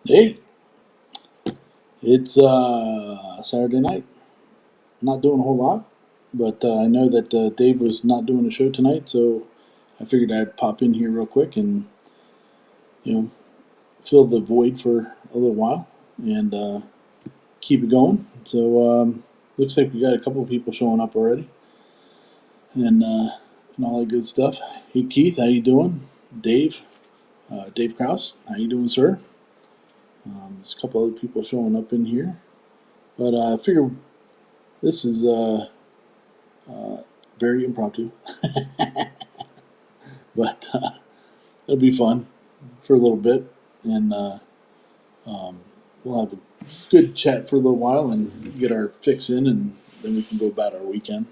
Hey, it's Saturday night. Not doing a whole lot, but I know that Dave was not doing a show tonight, so I figured I'd pop in here real quick and you know fill the void for a little while and keep it going. So looks like we got a couple of people showing up already, and all that good stuff. Hey Keith, how you doing? Dave, Dave Kraus, how you doing, sir? There's a couple other people showing up in here, but I figure this is very impromptu, but it'll be fun for a little bit, and um, we'll have a good chat for a little while and get our fix in, and then we can go about our weekend.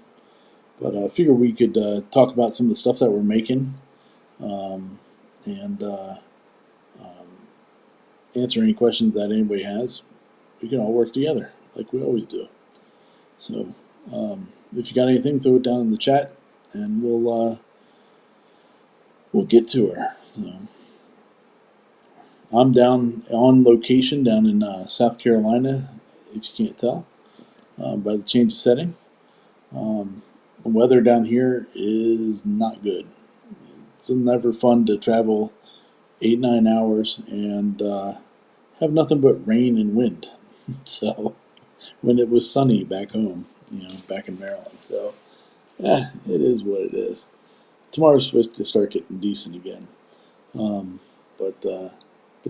But I figure we could talk about some of the stuff that we're making, um, and answer any questions that anybody has. We can all work together like we always do. So if you got anything, throw it down in the chat, and we'll get to her. So, I'm down on location down in South Carolina, if you can't tell by the change of setting. The weather down here is not good. It's never fun to travel 8, 9 hours and have nothing but rain and wind. So when it was sunny back home, back in Maryland. So it is what it is. Tomorrow's supposed to start getting decent again. Um, but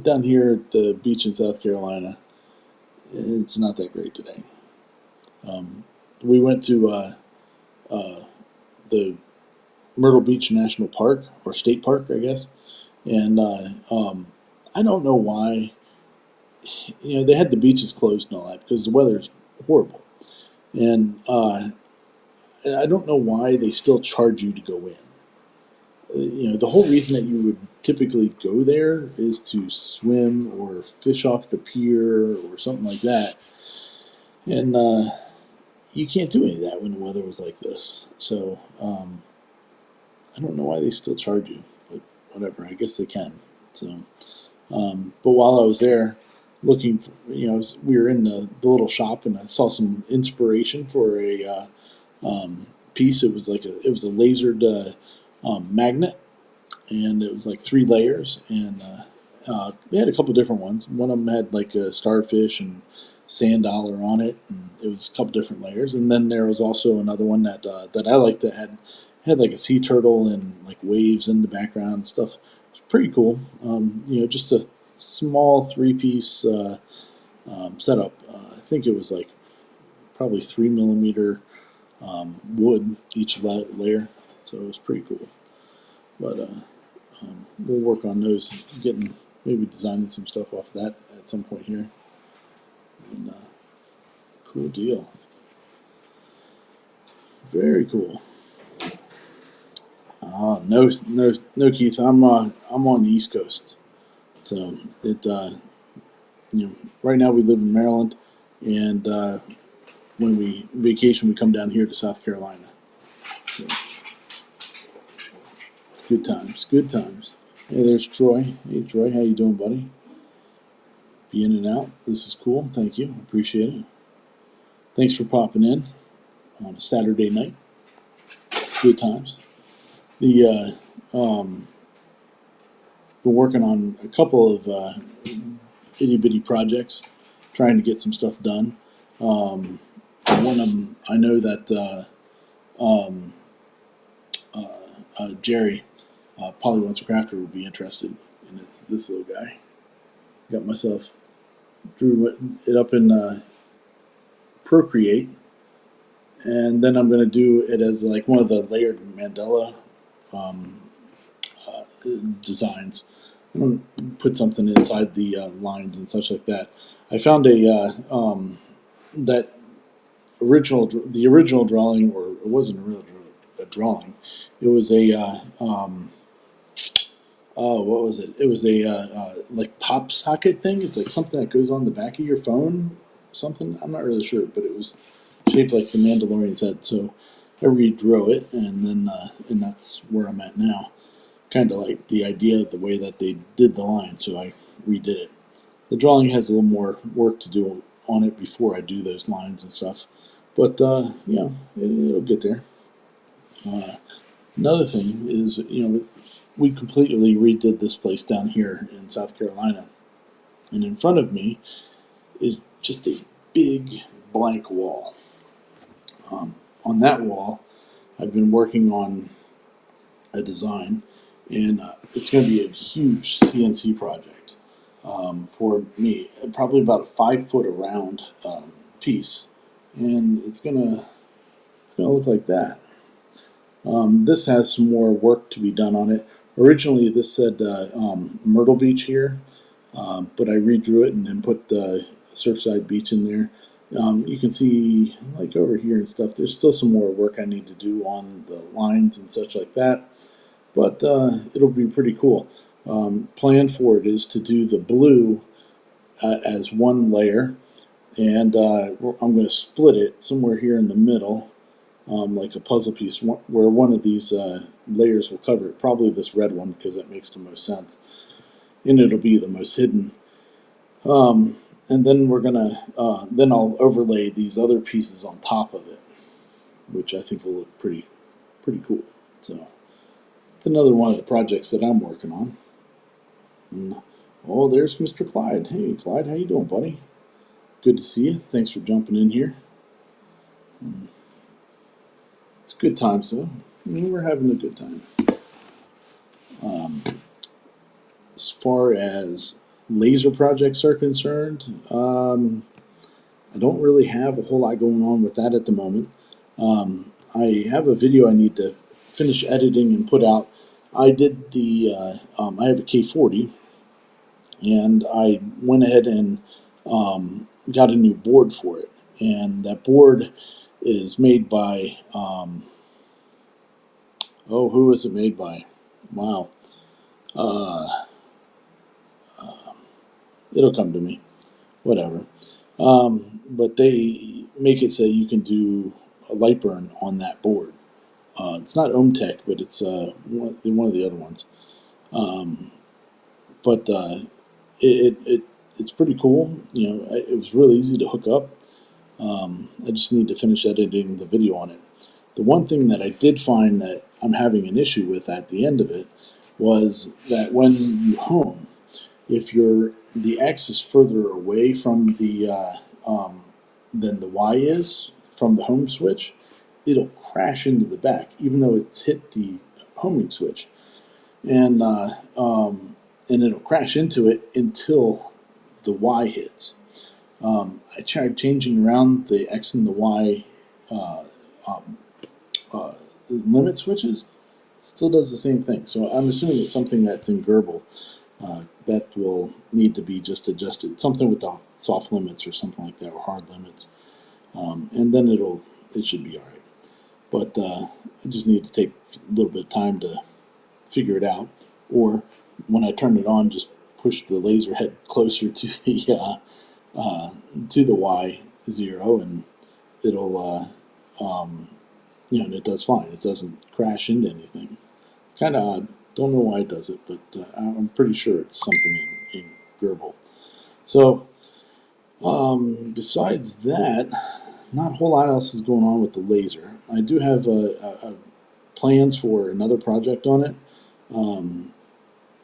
down here at the beach in South Carolina, it's not that great today. Um, we went to the Myrtle Beach National Park, or State Park, I guess, and I don't know why. They had the beaches closed and all that because the weather's horrible, and I don't know why they still charge you to go in. The whole reason that you would typically go there is to swim or fish off the pier or something like that, and you can't do any of that when the weather was like this. So I don't know why they still charge you, but whatever. I guess they can. So, but while I was there, looking, for, we were in the little shop, and I saw some inspiration for a piece. It was a lasered magnet, and it was like 3 layers, and they had a couple different ones. One of them had like a starfish and sand dollar on it, and it was a couple different layers. And then there was also another one that I liked that had like a sea turtle and like waves in the background and stuff. It's pretty cool. Just a small 3-piece setup. I think it was like probably 3 millimeter wood each layer, so it was pretty cool. But we'll work on those, getting maybe designing some stuff off that at some point here. And cool deal. Very cool. No, Keith. I'm on the East Coast, so right now we live in Maryland, and when we vacation, we come down here to South Carolina. So, good times, good times. Hey, there's Troy. Hey, Troy, how you doing, buddy? Be in and out. This is cool. Thank you. Appreciate it. Thanks for popping in on a Saturday night. Good times. The been working on a couple of itty bitty projects, trying to get some stuff done. One of them, I know that Jerry, Polly Once a Crafter, would be interested, and it's this little guy. Got myself drew it up in Procreate, and then I'm going to do it as like one of the layered mandala um, designs. I'm going to put something inside the lines and such like that. I found that the original drawing, or it wasn't a drawing. It was what was it? It was a like pop socket thing. It's like something that goes on the back of your phone. Something, I'm not really sure, but it was shaped like the Mandalorian's head. So I redrew it, and that's where I'm at now. Kind of like the idea of the way that they did the line, so I redid it. The drawing has a little more work to do on it before I do those lines and stuff. But it'll get there. Another thing is, we completely redid this place down here in South Carolina, and in front of me is just a big blank wall. On that wall, I've been working on a design, and it's going to be a huge CNC project for me. Probably about a 5 foot around piece, and it's gonna look like that. This has some more work to be done on it. Originally, this said Myrtle Beach here, but I redrew it and then put Surfside Beach in there. You can see, like over here and stuff, there's still some more work I need to do on the lines and such like that, but it'll be pretty cool. Plan for it is to do the blue as one layer, and I'm going to split it somewhere here in the middle, like a puzzle piece, where one of these layers will cover it. Probably this red one, because that makes the most sense, and it'll be the most hidden. And then then I'll overlay these other pieces on top of it, which I think will look pretty cool. So it's another one of the projects that I'm working on. And, oh, there's Mr. Clyde. Hey, Clyde, how you doing, buddy? Good to see you. Thanks for jumping in here. It's good times, though. We're having a good time. As far as laser projects are concerned, I don't really have a whole lot going on with that at the moment. I have a video I need to finish editing and put out. I did I have a K40, and I went ahead and got a new board for it. And that board is made by, who is it made by? Wow. It'll come to me. Whatever. But they make it so you can do a light burn on that board. It's not OhmTech, but it's one of the other ones. But it's pretty cool. It was really easy to hook up. I just need to finish editing the video on it. The one thing that I did find that I'm having an issue with at the end of it was that when you home, if the X is further away from than the Y is from the home switch, it'll crash into the back, even though it's hit the homing switch, and it'll crash into it until the Y hits. I tried changing around the X and the Y limit switches. Still does the same thing. So I'm assuming it's something that's in Gerbil that will need to be just adjusted. Something with the soft limits or something like that, or hard limits, and then it should be all right. But I just need to take a little bit of time to figure it out. Or when I turn it on, just push the laser head closer to the Y0, and it'll and it does fine. It doesn't crash into anything. It's kind of odd. Don't know why it does it, but I'm pretty sure it's something in Gerbil. So besides that, not a whole lot else is going on with the laser. I do have plans for another project on it.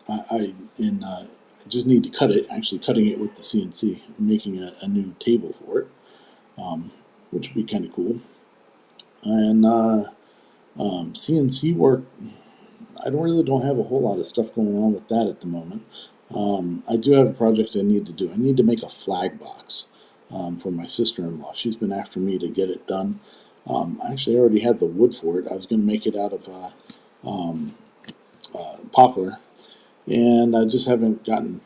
I just need to cut it. Actually, cutting it with the CNC, making a new table for it, which would be kind of cool. And CNC work, I don't have a whole lot of stuff going on with that at the moment. I do have a project I need to do. I need to make a flag box for my sister-in-law. She's been after me to get it done. I actually already had the wood for it. I was going to make it out of poplar, and I just haven't gotten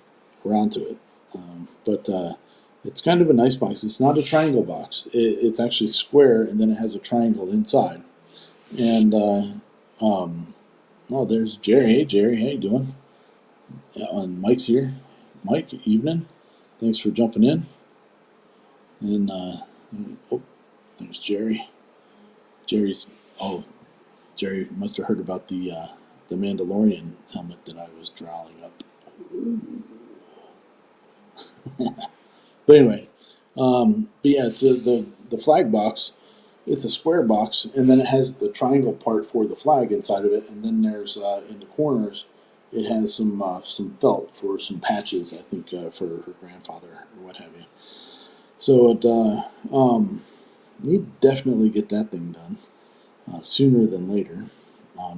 around to it. But it's kind of a nice box. It's not a triangle box. It's actually square, and then it has a triangle inside. And there's Jerry. Hey, Jerry, how you doing? And Mike's here. Mike, evening. Thanks for jumping in. And there's Jerry. Jerry must have heard about the Mandalorian helmet that I was drawing up. But anyway, but yeah, it's the flag box. It's a square box, and then it has the triangle part for the flag inside of it, and then there's in the corners, it has some felt for some patches. I think for her grandfather or what have you. So it need definitely get that thing done sooner than later.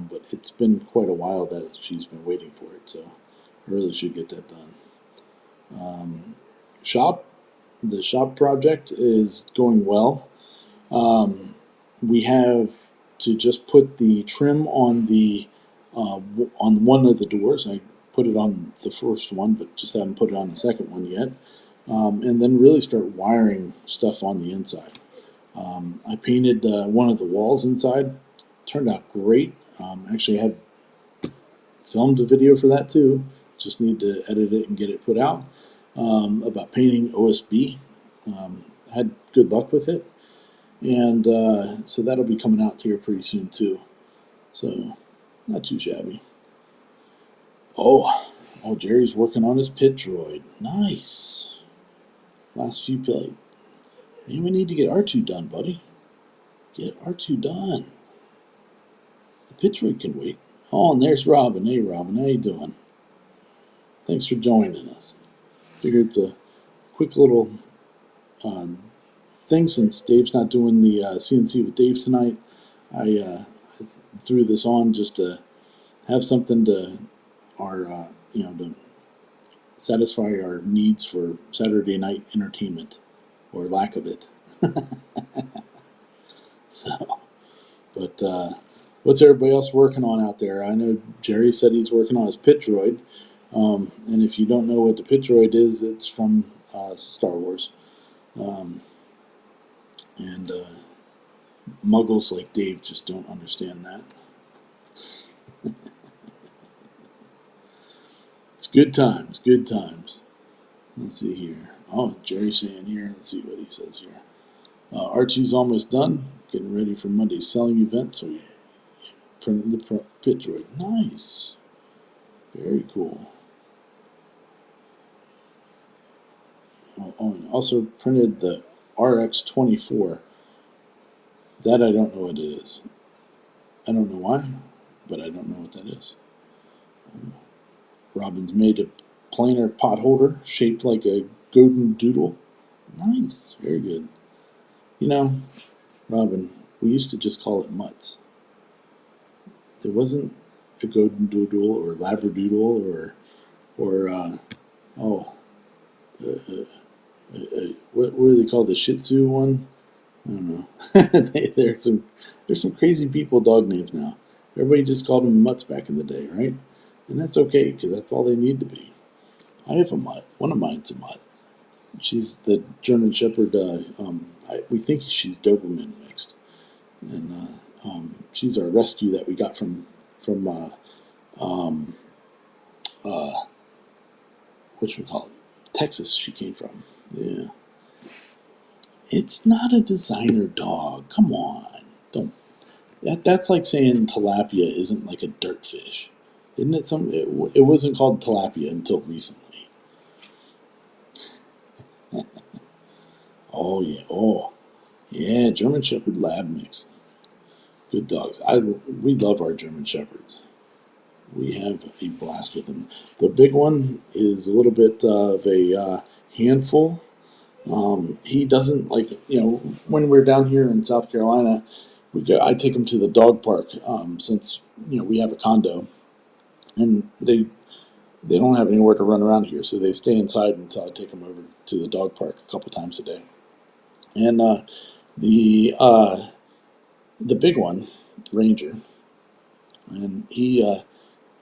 But it's been quite a while that she's been waiting for it, so I really should get that done. Shop, the shop project is going well. We have to just put the trim on one of the doors. I put it on the first one, but just haven't put it on the second one yet. And then really start wiring stuff on the inside. I painted one of the walls inside. Turned out great. Actually, had filmed a video for that too. Just need to edit it and get it put out. About painting OSB. Had good luck with it. And so that'll be coming out here pretty soon too. So not too shabby. Oh, Jerry's working on his pit droid. Nice. Last few play. Man, we need to get R2 done, buddy. Get R2 done. The pit droid can wait. Oh, and there's Robin. Hey, Robin, how you doing? Thanks for joining us. Figured it's a quick little thing since Dave's not doing the CNC with Dave tonight. I threw this on just to have something to our to satisfy our needs for Saturday night entertainment or lack of it. So, but what's everybody else working on out there? I know Jerry said he's working on his pit droid. And if you don't know what the pit droid is, it's from Star Wars. And muggles like Dave just don't understand that. It's good times, good times. Let's see here. Oh, Jerry's saying here. Let's see what he says here. Archie's almost done. Getting ready for Monday's selling event. So we printed the pit droid. Nice. Very cool. Oh, and also printed the RX-24. That I don't know what it is. I don't know why, but I don't know what that is. Robin's made a planar pot holder shaped like a golden doodle. Nice, very good. You know, Robin, we used to just call it mutts. It wasn't a golden doodle or labradoodle or what do they call the Shih Tzu one? I don't know. there's some crazy people dog names now. Everybody just called them mutts back in the day, right? And that's okay because that's all they need to be. I have a mutt. One of mine's a mutt. She's the German Shepherd. We think she's Doberman mixed, and she's our rescue that we got from what we call it, Texas. She came from. Yeah, it's not a designer dog. Come on, don't. That's like saying tilapia isn't like a dirt fish, isn't it? It wasn't called tilapia until recently. Oh yeah, German Shepherd Lab mix. Good dogs. We love our German Shepherds. We have a blast with them. The big one is a little bit of a handful. He doesn't like when we're down here in South Carolina, I take him to the dog park since we have a condo, and they don't have anywhere to run around here, so they stay inside until I take them over to the dog park a couple times a day. And the the big one, Ranger, and he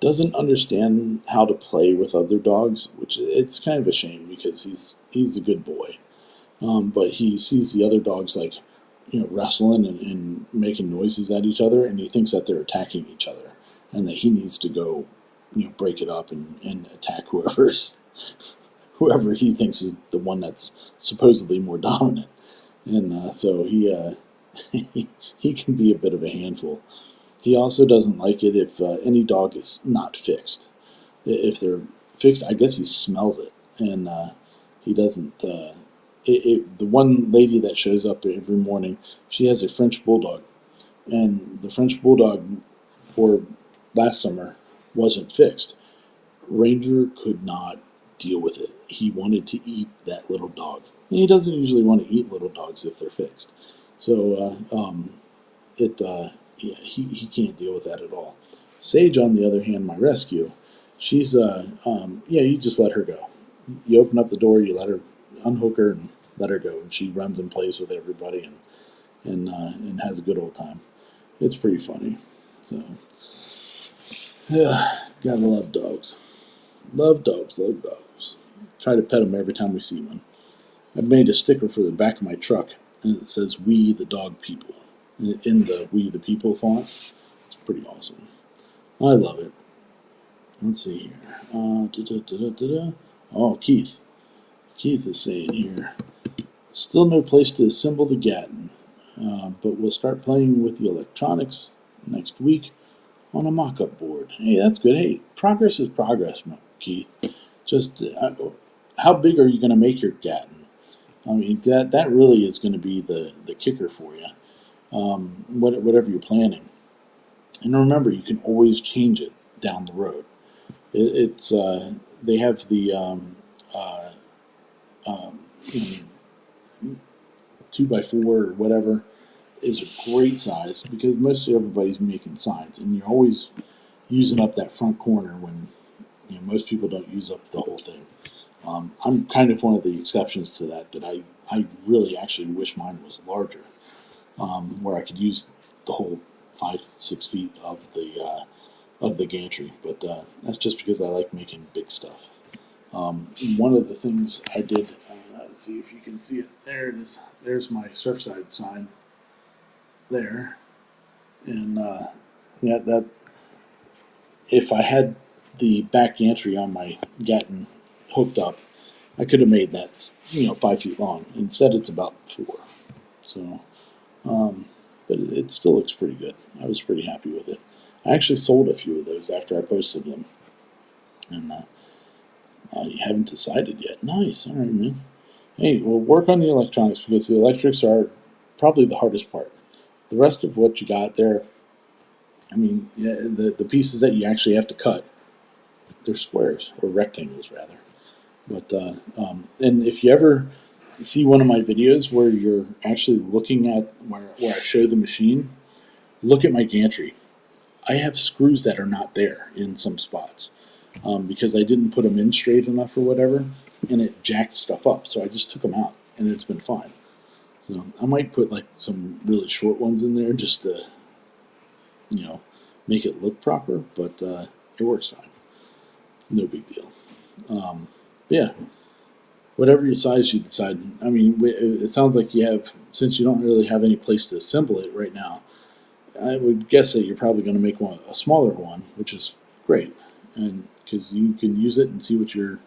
doesn't understand how to play with other dogs, which it's kind of a shame because he's a good boy. But he sees the other dogs like wrestling and making noises at each other, and he thinks that they're attacking each other, and that he needs to go break it up and attack whoever he thinks is the one that's supposedly more dominant. And so he can be a bit of a handful. He also doesn't like it if any dog is not fixed. If they're fixed, I guess he smells it, and He doesn't. The one lady that shows up every morning, she has a French bulldog, and the French bulldog for last summer wasn't fixed. Ranger could not deal with it. He wanted to eat that little dog. And he doesn't usually want to eat little dogs if they're fixed. So yeah, he can't deal with that at all. Sage, on the other hand, my rescue, she's yeah, you just let her go. You open up the door, you let her unhook her and let her go, and she runs and plays with everybody and has a good old time. It's pretty funny. So yeah, gotta love dogs. Love dogs. Love dogs. Try to pet them every time we see one. I've made a sticker for the back of my truck, and it says "We the Dog People" in the "We the People" font. It's pretty awesome. I love it. Let's see here. Oh, Keith. Keith is saying here, still no place to assemble the Gatton, but we'll start playing with the electronics next week on a mock-up board. Hey, that's good. Hey, progress is progress, Keith. Just how big are you going to make your Gatton? I mean, that really is going to be the kicker for you, whatever you're planning. And remember, you can always change it down the road. It's they have the you know, 2x4 or whatever is a great size because mostly everybody's making signs, and you're always using up that front corner when most people don't use up the whole thing. I'm kind of one of the exceptions to that. I really actually wish mine was larger, where I could use the whole 5-6 feet of the gantry. But that's just because I like making big stuff. One of the things I did, let's see if you can see it. There it is. There's my Surfside sign there, and yeah, that if I had the back gantry on my Gatton hooked up, I could have made that 5 feet long. Instead, it's about 4. So, but it still looks pretty good. I was pretty happy with it. I actually sold a few of those after I posted them, and you haven't decided yet. Nice, all right, man. Hey, we'll work on the electronics because the electrics are probably the hardest part. The rest of what you got there, I mean, yeah, the pieces that you actually have to cut, they're squares or rectangles rather. But and if you ever see one of my videos where you're actually looking at where I show the machine, look at my gantry. I have screws that are not there in some spots because I didn't put them in straight enough or whatever, and it jacked stuff up. So I just took them out, and it's been fine. So I might put like some really short ones in there just to you know make it look proper, but it works fine. It's no big deal. Yeah, whatever your size you decide. I mean, it sounds like you have, since you don't really have any place to assemble it right now, I would guess that you're probably going to make a smaller one, which is great, and because you can use it and see what you're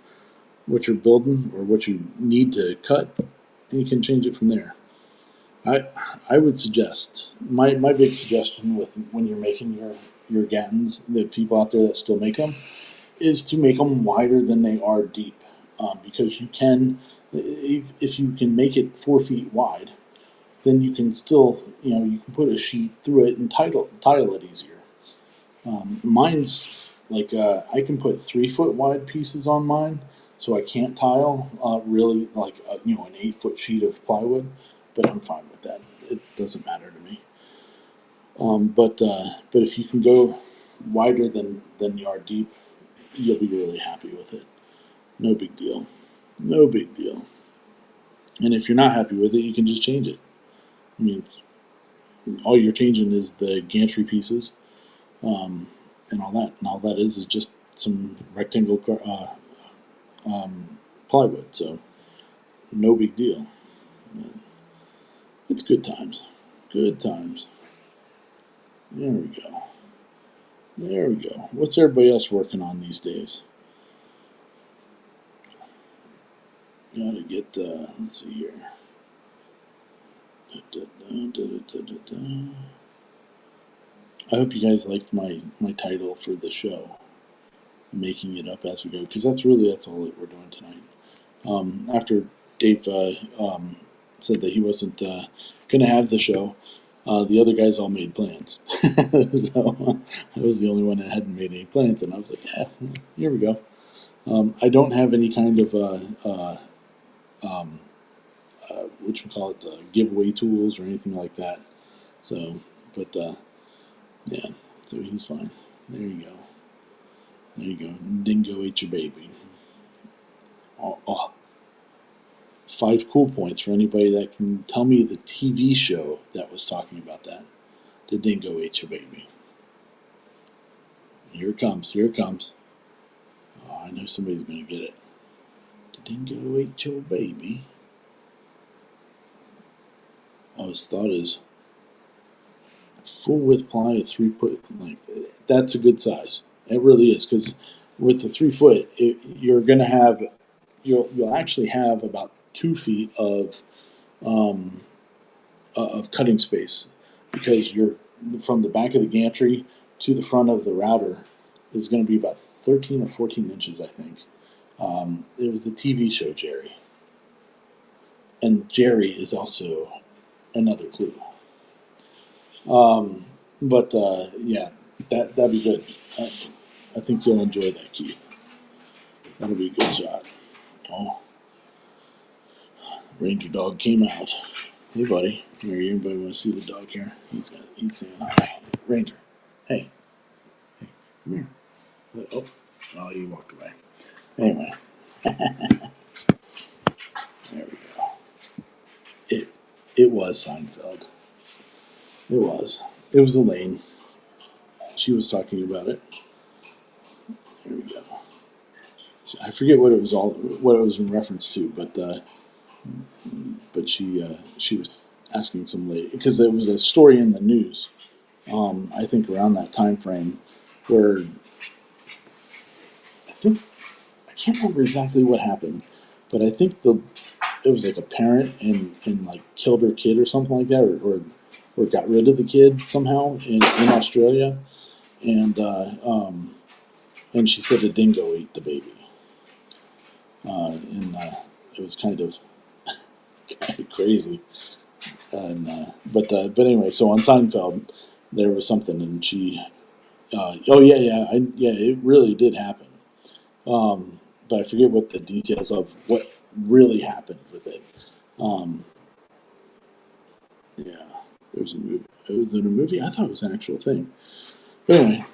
building or what you need to cut, and you can change it from there. I I would suggest my big suggestion with when you're making your Gattons, the people out there that still make them, is to make them wider than they are deep, because you can, if you can make it 4 feet wide, then you can still, you can put a sheet through it and tile it easier. Mine's like I can put 3 foot wide pieces on mine, so I can't tile really like an 8 foot sheet of plywood, but I'm fine with that. It doesn't matter to me. But if you can go wider than you are deep, you'll be really happy with it. No big deal. No big deal. And if you're not happy with it, you can just change it. I mean, all you're changing is the gantry pieces and all that. And all that is just some rectangle plywood. So no big deal. It's good times. Good times. There we go. There we go. What's everybody else working on these days? Gotta get, let's see here. I hope you guys liked my title for the show, making it up as we go, because that's all that we're doing tonight. After Dave said that he wasn't going to have the show, the other guys all made plans. So I was the only one that hadn't made any plans, and I was like, yeah, here we go. I don't have any kind of what you call it, giveaway tools or anything like that. So, but yeah, so he's fine. There you go. There you go. Dingo ate your baby. Oh, 5 cool points for anybody that can tell me the TV show that was talking about that. The dingo ate your baby. Here it comes. Here it comes. Oh, I know somebody's going to get it. The dingo ate your baby. Oh, his thought is full width ply at 3 foot length. That's a good size. It really is, because with the 3 foot, you're going to have, you'll actually have about 2 feet of cutting space, because you're from the back of the gantry to the front of the router is going to be about 13 or 14 inches, I think. It was the TV show Jerry, and Jerry is also another clue. But yeah, that'd be good. I think you'll enjoy that, Keith. That'll be a good shot. Oh, Ranger dog came out. Hey, buddy. Here, anybody want to see the dog here? He's saying hi. Ranger. Hey. Hey, come here. Oh, he walked away. Anyway. There we go. It was Seinfeld. It was. It was Elaine. She was talking about it. There we go. I forget what it was in reference to, but she was asking some lady, because there was a story in the news, I think around that time frame, where I can't remember exactly what happened, but I think it was like a parent and like killed her kid or something like that, or got rid of the kid somehow in Australia, and she said the dingo ate the baby, and it was kind of crazy. And but anyway, so on Seinfeld, there was something, and she, oh yeah, it really did happen. But I forget what the details of what really happened with it. Um, yeah, there was a movie. It was in a movie. I thought it was an actual thing. But anyway,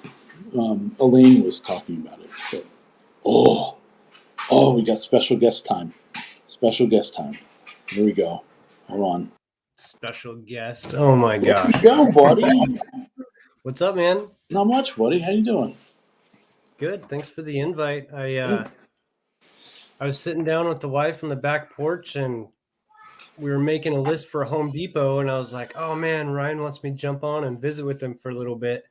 Elaine was talking about it. So, we got special guest time. Special guest time. Here we go. Hold on. Special guest. Oh my There gosh. you go, buddy. What's up, man? Not much, buddy. How you doing? Good. Thanks for the invite. I was sitting down with the wife on the back porch, and we were making a list for Home Depot, and I was like, "Oh man, Ryan wants me to jump on and visit with him for a little bit."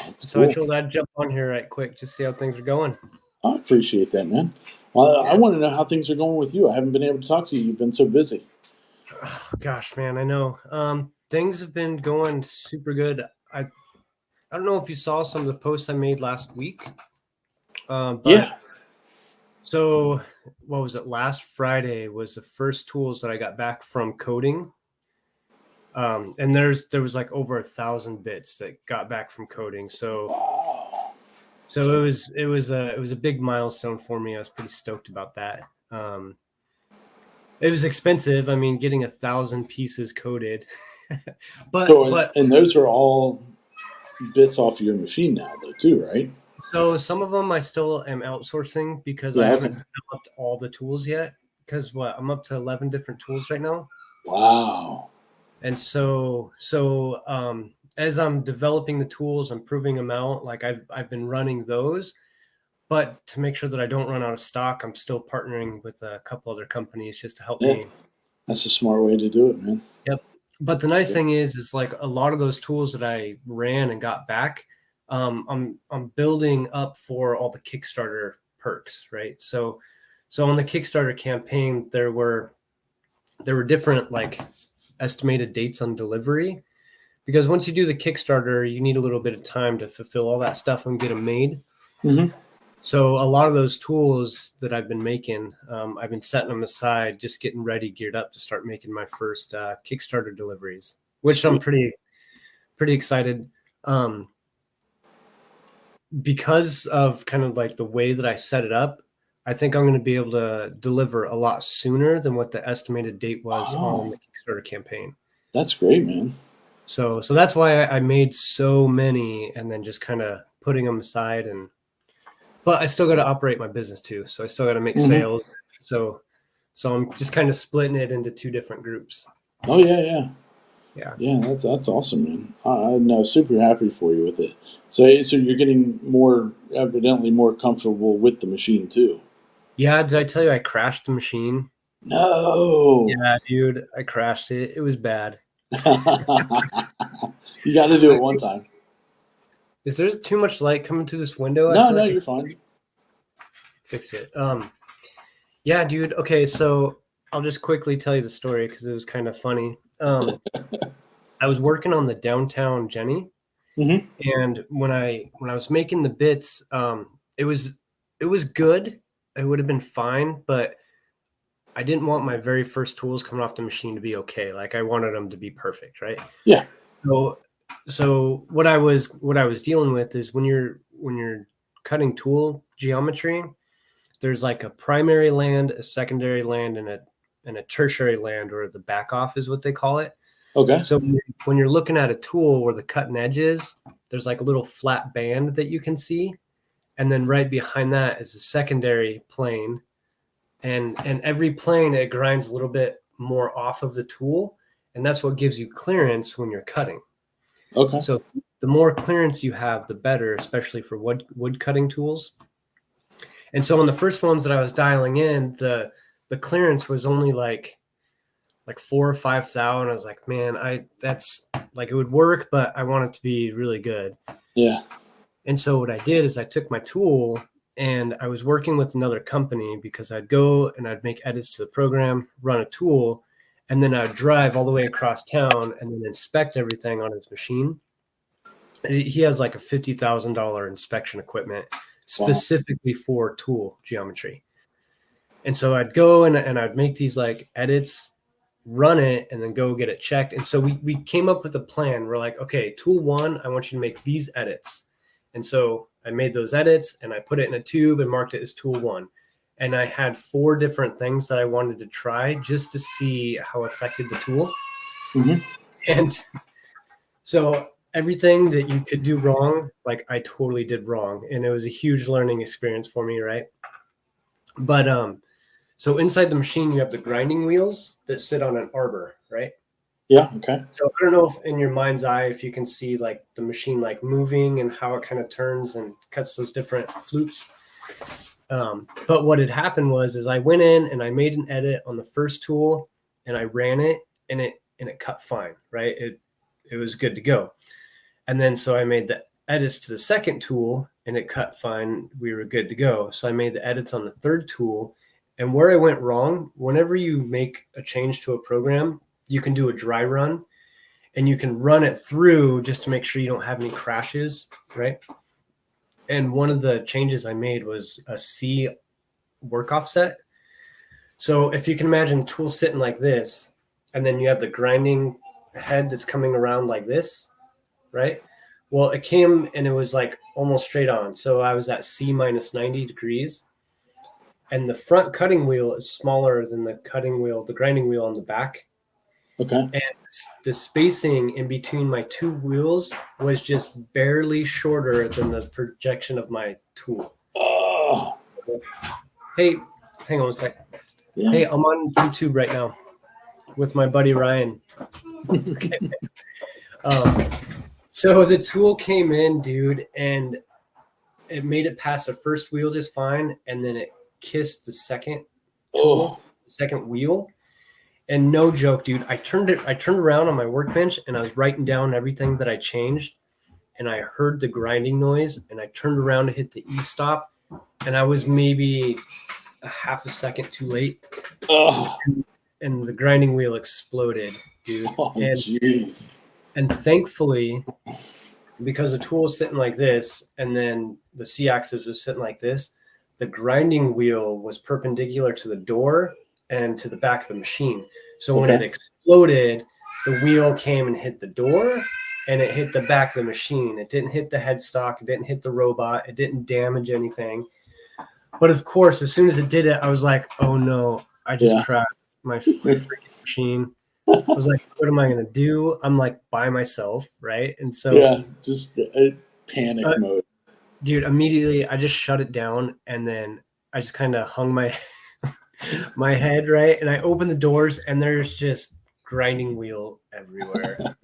That's So cool. I told I'd jump on here right quick to see how things are going. I appreciate that, man. Well, Yeah. I want to know how things are going with you. I haven't been able to talk to you. You've been so busy. Oh, gosh, man, I know. Things have been going super good. I don't know if you saw some of the posts I made last week. But Yeah. So what was it? Last Friday was the first tools that I got back from coding. And there was like over 1,000 bits that got back from coding. So Wow. it was a big milestone for me. I was pretty stoked about that. It was expensive. I mean, getting 1,000 pieces coded, but And those are all bits off your machine now, though, too, right? so some of them I still am outsourcing because I Yeah. haven't Okay. developed all the tools yet. Because I'm up to 11 different tools right now. Wow. And so as I'm developing the tools, I'm proving them out. Like I've been running those, but to make sure that I don't run out of stock, I'm still partnering with a couple other companies just to help Yeah. me. That's a smart way to do it, man. Yep. But the nice Yep. thing is like a lot of those tools that I ran and got back, I'm building up for all the Kickstarter perks, right? So on the Kickstarter campaign, there were different like estimated dates on delivery, because once you do the Kickstarter, you need a little bit of time to fulfill all that stuff and get them made. Mm-hmm. So a lot of those tools that I've been making, I've been setting them aside, just getting ready, geared up to start making my first Kickstarter deliveries, which I'm Sweet. pretty excited. Um, because of kind of like the way that I set it up, I think I'm going to be able to deliver a lot sooner than what the estimated date was on Oh, the Kickstarter campaign. that's great, man. So that's why I made so many and then just kind of putting them aside. But I still got to operate my business too. So I still got to make Hmm. sales. So I'm just kind of splitting it into two different groups. Oh yeah, yeah. Yeah. Yeah, that's awesome, man. I'm super happy for you with it. So you're getting more evidently more comfortable with the machine too. Yeah. Did I tell you I crashed the machine? No, Yeah, dude, I crashed it. It was bad. you got to do it one time. Is there too much light coming through this window? I No, feel no, like I you're can fine. fix it. Yeah, dude. Okay, so I'll just quickly tell you the story because it was kind of funny. I was working on the downtown Jenny, Hmm. and when I was making the bits, it was good. It would have been fine, but I didn't want my very first tools coming off the machine to be okay. Like I wanted them to be perfect, right? Yeah. So so what I was dealing with is when you're cutting tool geometry, there's like a primary land, a secondary land, and a tertiary land, or the back off is what they call it. Okay. So when you're looking at a tool where the cutting edge is, there's like a little flat band that you can see, and then right behind that is a secondary plane, and every plane it grinds a little bit more off of the tool, and that's what gives you clearance when you're cutting. Okay. So the more clearance you have, the better, especially for wood cutting tools. And so on the first ones that I was dialing in, the clearance was only like 4 or 5 thou. I was like, man, that's like it would work, but I want it to be really good. Yeah. And so what I did is I took my tool and I was working with another company because I'd go and I'd make edits to the program, run a tool, and then I'd drive all the way across town and then inspect everything on his machine. He has like a $50,000 inspection equipment Wow. specifically for tool geometry. And so I'd go and I'd make these like edits, run it, and then go get it checked. And so we came up with a plan. We're like, okay, tool one, I want you to make these edits. And so I made those edits and I put it in a tube and marked it as tool one. And I had 4 different things that I wanted to try just to see how it affected the tool. Hmm. And so everything that you could do wrong, like I totally did wrong. And it was a huge learning experience for me, right? But so inside the machine, you have the grinding wheels that sit on an arbor, right? Yeah. Okay. So I don't know if in your mind's eye, if you can see like the machine like moving and how it kind of turns and cuts those different flutes. But what had happened is I went in and I made an edit on the first tool and I ran it and it cut fine, right? It was good to go. And then so I made the edits to the second tool and it cut fine. We were good to go. So I made the edits on the third tool. And where I went wrong, whenever you make a change to a program, you can do a dry run and you can run it through just to make sure you don't have any crashes, right? And one of the changes I made was a C work offset. So if you can imagine the tool sitting like this, and then you have the grinding head that's coming around like this, right? Well, it came and it was like almost straight on. So I was at C minus 90 degrees. And the front cutting wheel is smaller than the cutting wheel, the grinding wheel on the back. Okay. And the spacing in between my two wheels was just barely shorter than the projection of my tool. Oh. Hey, hang on a sec. Yeah. Hey, I'm on YouTube right now with my buddy Ryan. Okay. Um, so the tool came in, dude, and it made it past the first wheel just fine, and then it kissed the second Oh. tool, second wheel. And no joke, dude, I turned around on my workbench and I was writing down everything that I changed, and I heard the grinding noise, and I turned around to hit the e-stop, and I was maybe a half a second too late, Oh. and the grinding wheel exploded, dude. Oh. Jeez. And thankfully, because the tool is sitting like this, and then the C-axis was sitting like this, the grinding wheel was perpendicular to the door and to the back of the machine. So when it Okay. exploded, the wheel came and hit the door, and it hit the back of the machine. It didn't hit the headstock. It didn't hit the robot. It didn't damage anything. But of course, as soon as it did it, I was like, oh no, I just Yeah. crashed my freaking machine. I was like, what am I going to do? I'm like by myself, right? And so, Yeah. Just panic mode. dude, immediately I just shut it down, and then I just kind of hung my my head, right? And I opened the doors, and there's just grinding wheel everywhere.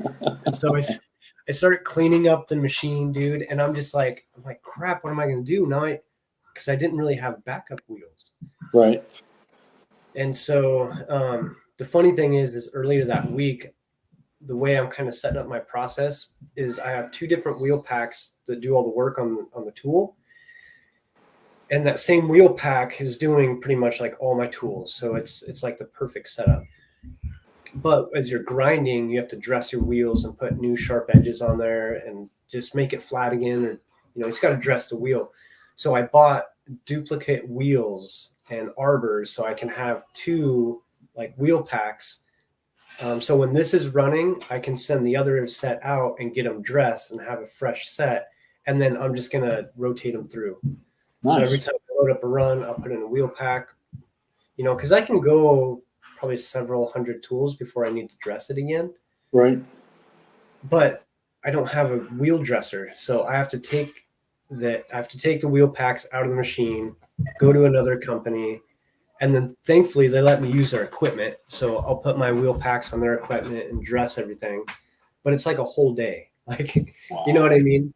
And so I started cleaning up the machine, dude, and I'm like, crap, what am I going to do now? Because I didn't really have backup wheels. Right. And so the funny thing is earlier that week, the way I'm kind of setting up my process is I have 2 different wheel packs that do all the work on the tool. And that same wheel pack is doing pretty much like all my tools. So it's like the perfect setup. But as you're grinding, you have to dress your wheels and put new sharp edges on there and just make it flat again. Or, you just got to dress the wheel. So I bought duplicate wheels and arbors so I can have 2 like wheel packs. So when this is running, I can send the other set out and get them dressed and have a fresh set. And then I'm just going to rotate them through. Nice. So every time I load up a run, I'll put in a wheel pack, because I can go probably several hundred tools before I need to dress it again. Right. But I don't have a wheel dresser. So I have to take the wheel packs out of the machine, go to another company, and then thankfully they let me use their equipment. So I'll put my wheel packs on their equipment and dress everything. But it's like a whole day. Like, Wow. You know what I mean?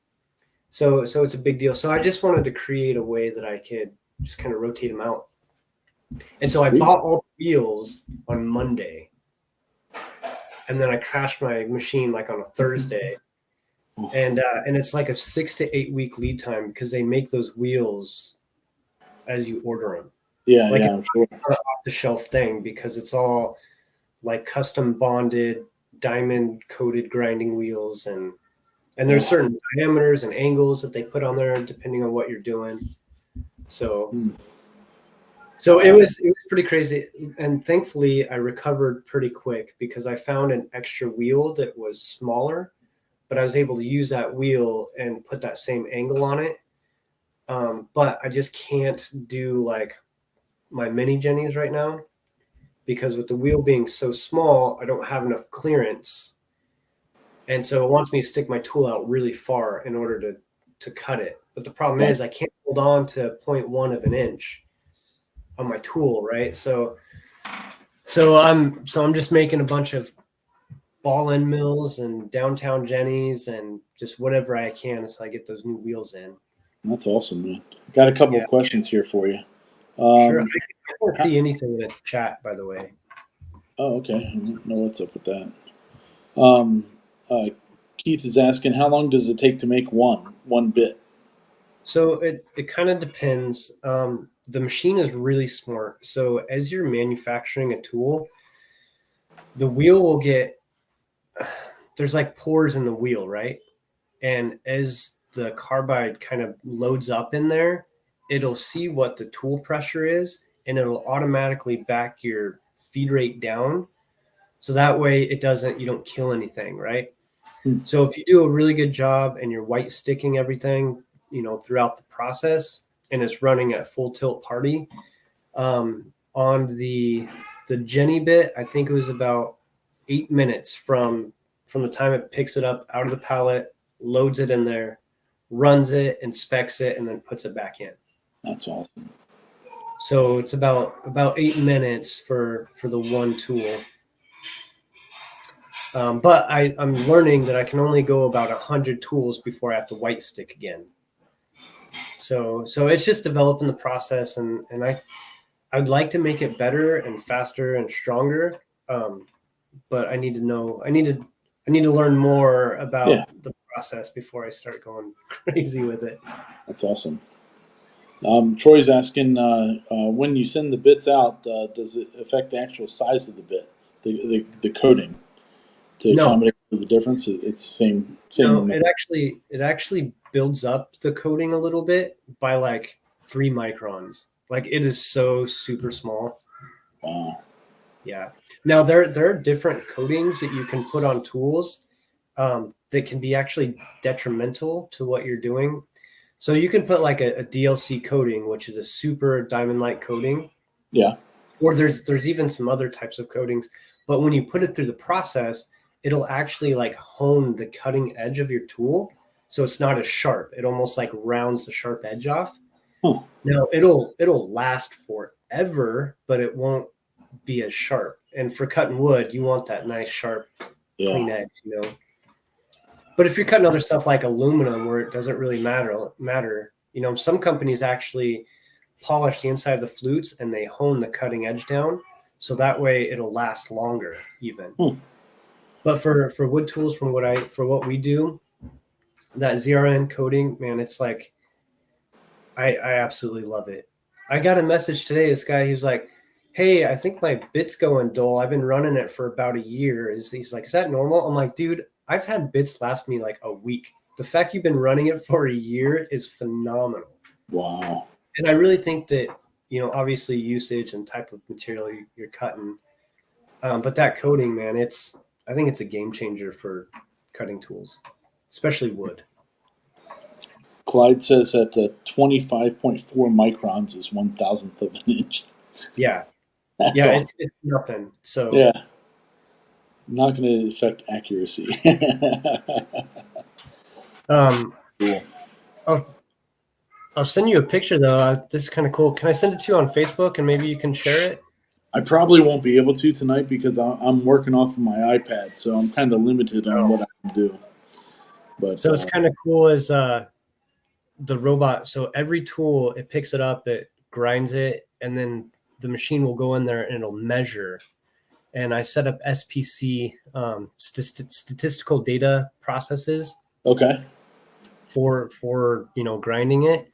So it's a big deal. So I just wanted to create a way that I could just kind of rotate them out. And so I bought all the wheels on Monday. And then I crashed my machine like on a Thursday. And it's like a 6 to 8 week lead time because they make those wheels as you order them. Yeah, like yeah, it's I'm sure. not an off-the-shelf thing because it's all like custom bonded, diamond coated grinding wheels, and there's certain diameters and angles that they put on there depending on what you're doing. So it was pretty crazy, and thankfully I recovered pretty quick because I found an extra wheel that was smaller, but I was able to use that wheel and put that same angle on it. But I just can't do like my mini Jennies right now because with the wheel being so small, I don't have enough clearance. And so it wants me to stick my tool out really far in order to cut it. But the problem is I can't hold on to 0.1 of an inch on my tool, right? So I'm just making a bunch of ball end mills and downtown Jennies and just whatever I can so I get those new wheels in. That's awesome, man. Got a couple of questions here for you. Sure. I can't see anything in the chat, by the way. Oh, okay. I don't know what's up with that. Keith is asking, how long does it take to make one bit? So it kind of depends. The machine is really smart. So as you're manufacturing a tool, the wheel will there's like pores in the wheel, right? And as the carbide kind of loads up in there, it'll see what the tool pressure is, and it'll automatically back your feed rate down. So that way you don't kill anything, right? So if you do a really good job and you're white sticking everything, throughout the process, and it's running at full tilt party, on the Jenny bit, I think it was about 8 minutes from the time it picks it up out of the pallet, loads it in there, runs it, inspects it, and then puts it back in. That's awesome. So it's about 8 minutes for the one tool. But I'm learning that I can only go about 100 tools before I have to white stick again. So it's just developing the process, and I'd like to make it better and faster and stronger. But I need to learn more about the process before I start going crazy with it. That's awesome. Troy's asking, when you send the bits out, does it affect the actual size of the bit, the coating? to No, accommodate for the difference? It's same. no, it actually builds up the coating a little bit by like 3 microns. Like it is so super small. Wow. Yeah. Now there are different coatings that you can put on tools that can be actually detrimental to what you're doing. So you can put like a DLC coating, which is a super diamond-like coating, Yeah. or there's even some other types of coatings. But when you put it through the process, it'll actually like hone the cutting edge of your tool, so it's not as sharp. It almost like rounds the sharp edge off. Huh. Now it'll last forever, but it won't be as sharp. And for cutting wood, you want that nice sharp clean Yeah. edge, But if you're cutting other stuff like aluminum, where it doesn't really matter, some companies actually polish the inside of the flutes and they hone the cutting edge down, so that way it'll last longer even. But for wood tools, for what we do, that ZRN coating, man, it's like I absolutely love it. I got a message today. This guy, he was like, "Hey, I think my bit's going dull. I've been running it for about a year." He's like, "Is that normal?" I'm like, "Dude, I've had bits last me like a week. The fact you've been running it for a year is phenomenal." Wow. And I really think that, obviously usage and type of material you're cutting, but that coating, man, I think it's a game changer for cutting tools, especially wood. Clyde says that 25.4 microns is 1,000th of an inch. Yeah. That's Yeah, awesome. it's nothing. So Yeah. Not going to affect accuracy. Cool. I'll send you a picture though. This is kind of cool. Can I send it to you on Facebook and maybe you can share it? I probably won't be able to tonight because I'm working off of my iPad, so I'm kind of limited on what I can do. But So it's kind of cool as the robot. So every tool, it picks it up, it grinds it, and then the machine will go in there and it'll measure. And I set up SPC, statistical data processes okay. for grinding it,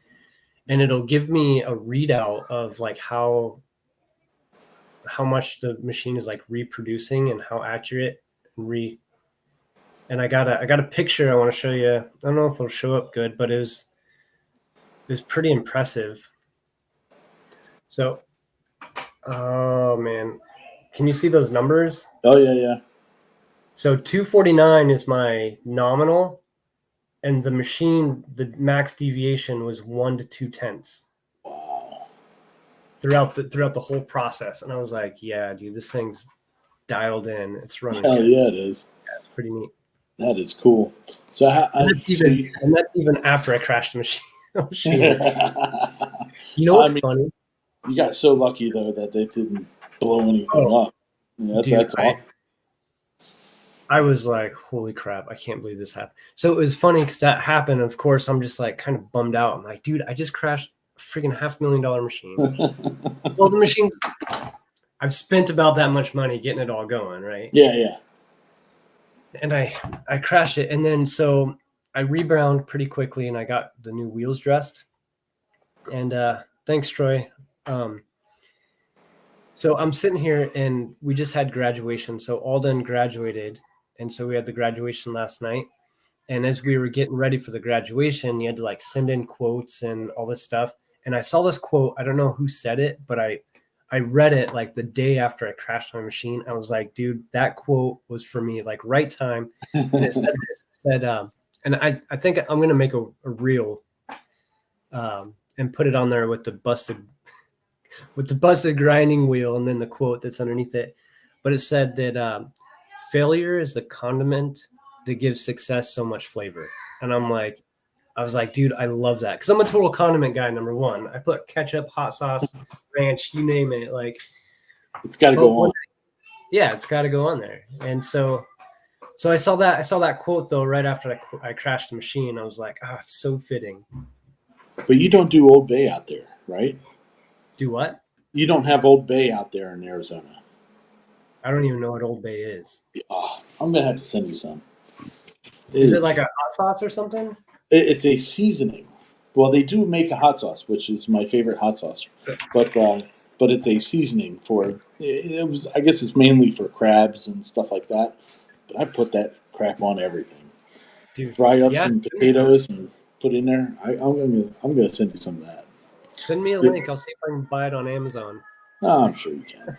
and it'll give me a readout of like how much the machine is like reproducing and how accurate and I got a picture I want to show you. I don't know if it'll show up good, but it was pretty impressive. So, oh man, can you see those numbers? Oh yeah. So 249 is my nominal, and the machine, the max deviation was 1 to 2/10 Wow. throughout the whole process. And I was like, yeah, dude, this thing's dialed in. It's running. Hell good. yeah, it is. Yeah, it's pretty neat. That is cool. So, And that's even after I crashed the machine. Oh, shit. You know what's funny? You got so lucky though that they didn't blow anything up. Yeah, that's awesome. I was like, holy crap, I can't believe this happened. So it was funny because that happened. Of course, I'm just like kind of bummed out. I'm like, dude, I just crashed a freaking $500,000 machine. Well, the machine, I've spent about that much money getting it all going, right? Yeah. And I crashed it. And then so I rebrowned pretty quickly and I got the new wheels dressed. And thanks, Troy. So I'm sitting here and we just had graduation. So Alden graduated. And so we had the graduation last night. And as we were getting ready for the graduation, you had to like send in quotes and all this stuff. And I saw this quote. I don't know who said it, but I read it like the day after I crashed my machine. I was like, dude, that quote was for me, like right time. And it said, and I think I'm going to make a reel and put it on there with the busted grinding wheel and then the quote that's underneath it. But it said that failure is the condiment that gives success so much flavor. And I was like, dude, I love that. Cause I'm a total condiment guy. Number one, I put ketchup, hot sauce, ranch, you name it. Like it's got to go on. Yeah, it's got to go on there. And so I saw that quote though, right after I crashed the machine. I was like, it's so fitting. But you don't do Old Bay out there, right? Do what? You don't have Old Bay out there in Arizona. I don't even know what Old Bay is. Oh, I'm going to have to send you some. Is it like a hot sauce or something? It's a seasoning. Well, they do make a hot sauce, which is my favorite hot sauce. But it's a seasoning for, I guess it's mainly for crabs and stuff like that. but I put that crap on everything. Dude. Fry up Yeah, some potatoes and put in there. I'm gonna send you some of that. send me a link. I'll see if I can buy it on Amazon. Oh, I'm sure you can.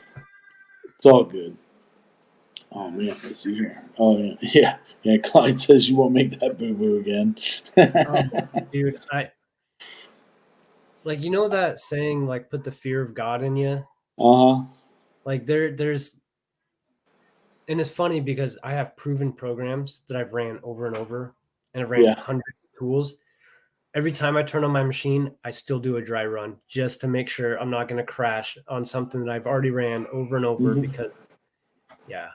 It's all good. Oh man, let's see here. Oh yeah, yeah. Clyde says you won't make that boo boo again. Dude, I like, you know that saying, like, put the fear of God in you. Uh-huh. Like there's, and it's funny because I have proven programs that I've ran over and over, and I've ran Yeah. hundreds of tools. Every time I turn on my machine, I still do a dry run just to make sure I'm not going to crash on something that I've already ran over and over. Mhm. Because, yeah,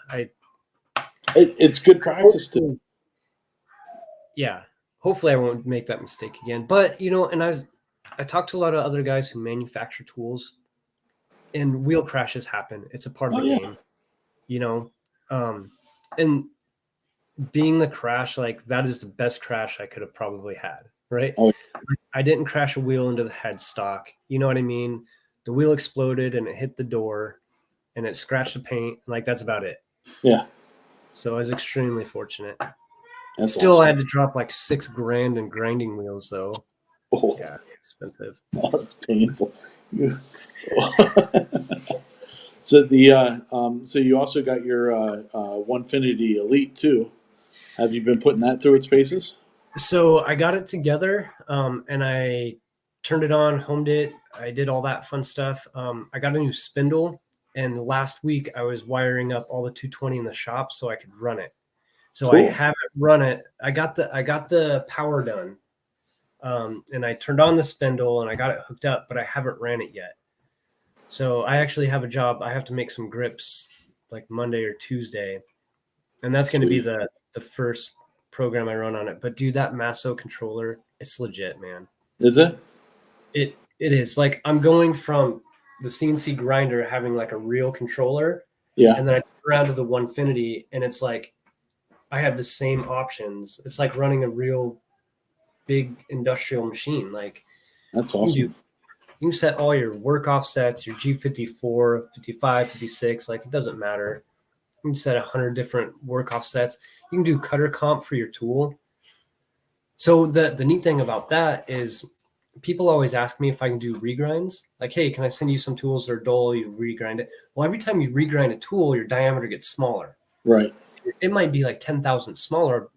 It's good practice too. yeah, hopefully I won't make that mistake again. But and I talked to a lot of other guys who manufacture tools, and wheel crashes happen. It's a part of Oh the yeah. game, and being the crash, like, that is the best crash I could have probably had. Right? Oh I didn't crash a wheel into the headstock. You know what I mean? The wheel exploded and it hit the door and it scratched the paint. Like, that's about it. yeah. So I was extremely fortunate. That's Still, I awesome. had to drop like $6,000 in grinding wheels, though. Oh, Yeah, expensive. that's painful. So so you also got your Onefinity Elite too. Have you been putting that through its paces? So I got it together, and I turned it on, homed it. I did all that fun stuff. I got a new spindle, and last week I was wiring up all the 220 in the shop so I could run it. So I Cool. haven't run it. I got the power done, and I turned on the spindle and I got it hooked up, but I haven't ran it yet. So I actually have a job. I have to make some grips like Monday or Tuesday, and that's going to be Sweet. the first program I run on it. But dude, that Masso controller, it's legit, man. Is it? It is. Like, I'm going from the CNC grinder having like a real controller, Yeah. and then I turn around to the Onefinity, and it's like I have the same options. It's like running a real big industrial machine. Like, That's you can do awesome. you can set all your work offsets, your G54, 55, 56, like, it doesn't matter. You can set 100 different work offsets. You can do cutter comp for your tool. So the neat thing about that is people always ask me if I can do regrinds. Like, hey, can I send you some tools that are dull? You regrind it. Well, every time you regrind a tool, your diameter gets smaller. Right. It might be like 10,000 smaller,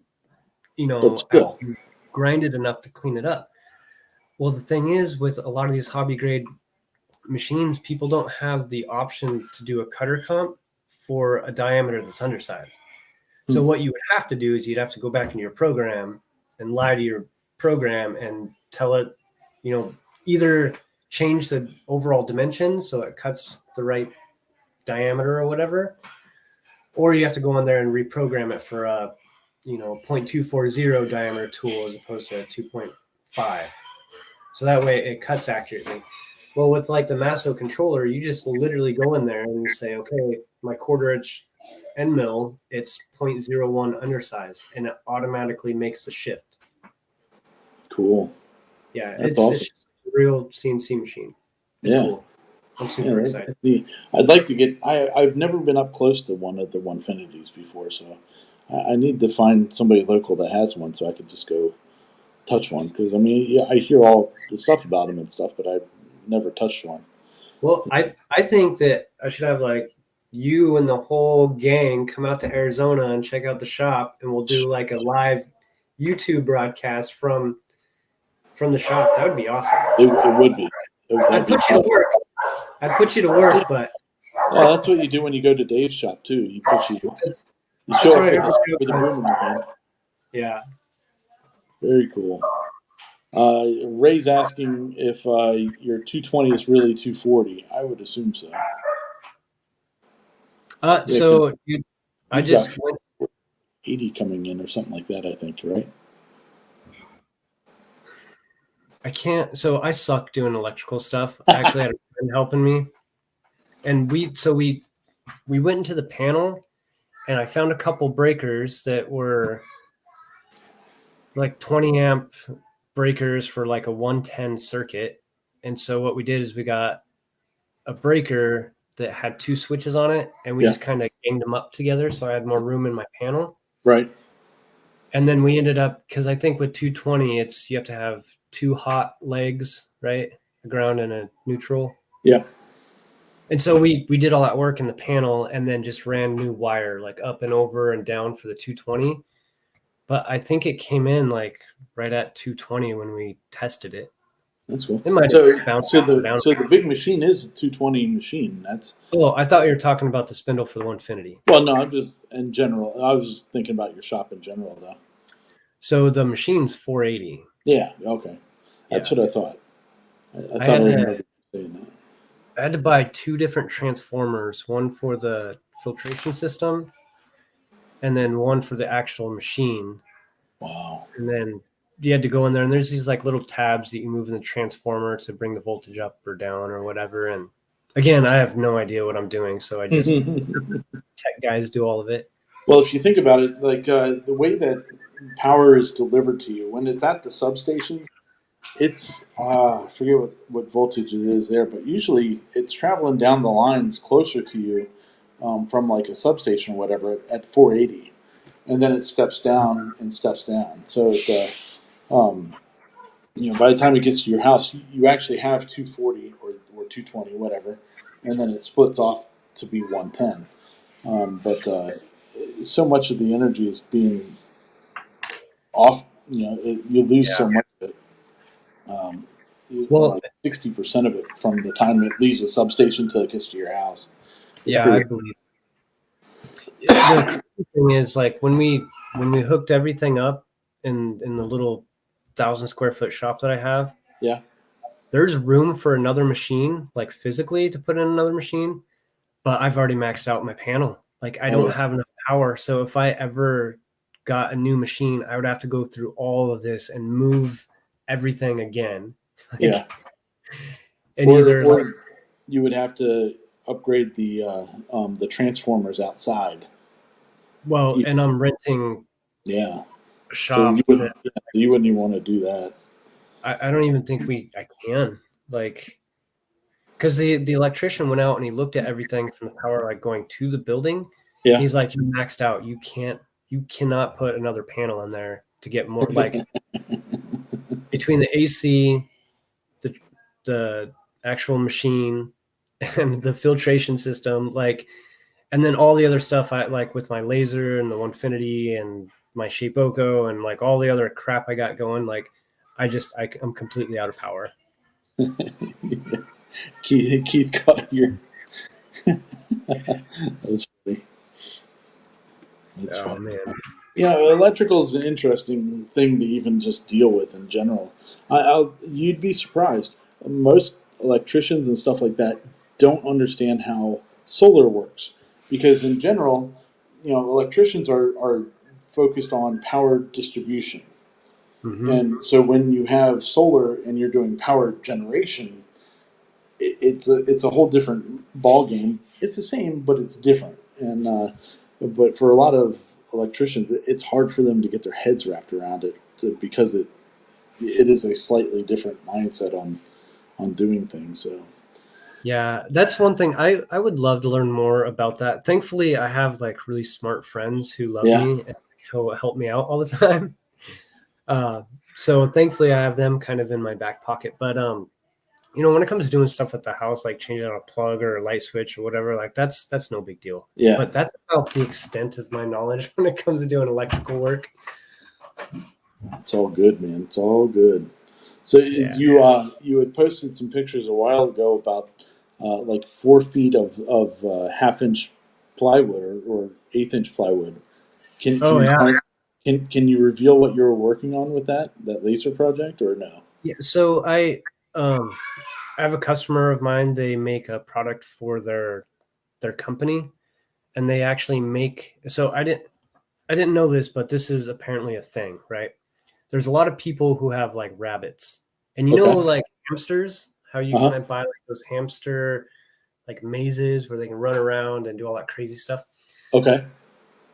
But after still. you grind it enough to clean it up. Well, the thing is, with a lot of these hobby grade machines, people don't have the option to do a cutter comp for a diameter that's undersized. So Hmm. what you would have to do is you'd have to go back into your program and lie to your program and tell it, either change the overall dimension so it cuts the right diameter or whatever, or you have to go in there and reprogram it for a 0.240 diameter tool as opposed to a 2.5. So that way it cuts accurately. Well, with like the Masso controller, you just literally go in there and you say, okay, my quarter inch end mill, it's 0.01 undersized, and it automatically makes the shift. Cool. Yeah, That's it's awesome. just a real CNC machine. It's Yeah. cool. I'm Yeah, super excited. I'd like to get. I've never been up close to one of the Onefinities before, so I need to find somebody local that has one so I could just go touch one. Because I mean, yeah, I hear all the stuff about them and stuff, but I've never touched one. Well, I think that I should have like you and the whole gang come out to Arizona and check out the shop, and we'll do like a live YouTube broadcast from the shop. That would be awesome. It would be. That'd I'd be put you to perfect. work. I'd put you to work, but Well, that's what you do when you go to Dave's shop too. You that's show up right. with a boom in your hand. Yeah. Very cool. Ray's asking if your 220 is really 240. I would assume so. Yeah, 'cause So I you've got just went. 80 coming in or something like that. I think, right? I can't. So I suck doing electrical stuff. I actually had a friend helping me, and we went into the panel, and I found a couple breakers that were like 20 amp breakers for like a 110 circuit. And so what we did is we got a breaker that had 2 switches on it, and we Yeah. just kind of ganged them up together, so I had more room in my panel. Right. And then we ended up, because I think with 220, you have to have 2 hot legs, right? A ground and a neutral. Yeah. And so we did all that work in the panel, and then just ran new wire like up and over and down for the 220. But I think it came in like right at 220 when we tested it. That's cool. It might So, have bounced so down. the big machine is a 220 machine. That's Oh, I thought you were talking about the spindle for the 150. well, no, I'm just in general. I was just thinking about your shop in general, though. So the machine's 480. Yeah. Okay. That's Yeah. what I thought. I thought I had to- remember you saying that. I had to buy 2 different transformers, one for the filtration system and then one for the actual machine. Wow. And then you had to go in there, and there's these like little tabs that you move in the transformer to bring the voltage up or down or whatever. And again, I have no idea what I'm doing, so I just tech guys do all of it. Well, if you think about it, like the way that power is delivered to you when it's at the substations, it's I forget what voltage it is there, but usually it's traveling down the lines closer to you from like a substation or whatever at 480, and then it steps down and steps down. So by the time it gets to your house, you actually have 240 or 220, whatever, and then it splits off to be 110. But so much of the energy is being off. You lose so much of it. Well, like 60% of it from the time it leaves the substation till it gets to your house. It's I pretty- believe. The crazy thing is, like when we hooked everything up in the little 1,000 square foot shop that I have, Yeah. there's room for another machine, like physically to put in another machine, but I've already maxed out my panel. Like I don't have enough power. So if I ever got a new machine, I would have to go through all of this and move everything again. Yeah. And or you would have to upgrade the transformers outside. well, and I'm renting Yeah. a So shop. you wouldn't even want to do that. I don't even think I can, like, because the electrician went out and he looked at everything from the power like going to the building. Yeah. He's like, you maxed out. You cannot put another panel in there to get more, like between the AC, the actual machine, and the filtration system, like, and then all the other stuff I like with my laser and the Onefinity and my Shapeoko and like all the other crap I got going, like I'm completely out of power. Keith caught your. That's funny. That's funny. Man. Electrical is an interesting thing to even just deal with in general. You'd be surprised. Most electricians and stuff like that don't understand how solar works because in general, electricians are focused on power distribution. Mm-hmm. And so when you have solar and you're doing power generation, it's a whole different ball game. It's the same, but it's different. And but for a lot of electricians, it's hard for them to get their heads wrapped around it because it is a slightly different mindset on doing things. So yeah, that's one thing I would love to learn more about that. Thankfully, I have like really smart friends who love me and who help me out all the time. So thankfully I have them kind of in my back pocket. But when it comes to doing stuff at the house, like changing out a plug or a light switch or whatever, like that's no big deal. Yeah. But that's about the extent of my knowledge when it comes to doing electrical work. It's all good, man. It's all good. So you had posted some pictures a while ago about like 4 feet of half-inch plywood or 1/8-inch plywood. Can you reveal what you were working on with that laser project or no? Yeah. So I have a customer of mine. They make a product for their company, and they actually make. So I didn't know this, but this is apparently a thing, right? There's a lot of people who have like rabbits, and like hamsters, how you can buy like those hamster like mazes where they can run around and do all that crazy stuff. Okay.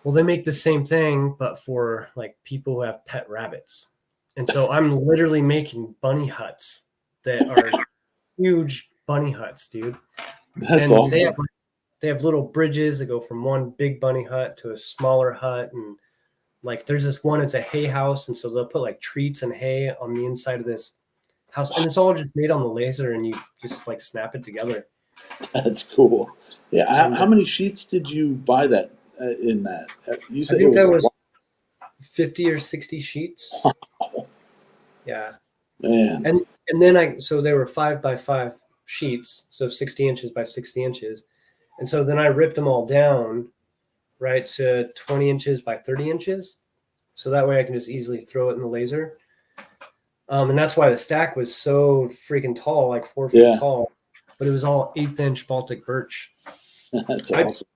Well, they make the same thing, but for like people who have pet rabbits. And so I'm literally making bunny huts that are huge bunny huts, dude. That's awesome. they have little bridges that go from one big bunny hut to a smaller hut, and like there's this one, it's a hay house, and so they'll put like treats and hay on the inside of this house, and it's all just made on the laser, and you just like snap it together. That's cool. Yeah. And How many sheets did you buy that in that? You I said it think was that a was lot. 50 or 60 sheets. Yeah. Man. And then so they were 5x5 sheets, so 60 inches by 60 inches. And so then I ripped them all down, right, to 20 inches by 30 inches. So that way I can just easily throw it in the laser. And that's why the stack was so freaking tall, like 4 feet Yeah. tall, but it was all 1/8 Baltic birch. That's awesome.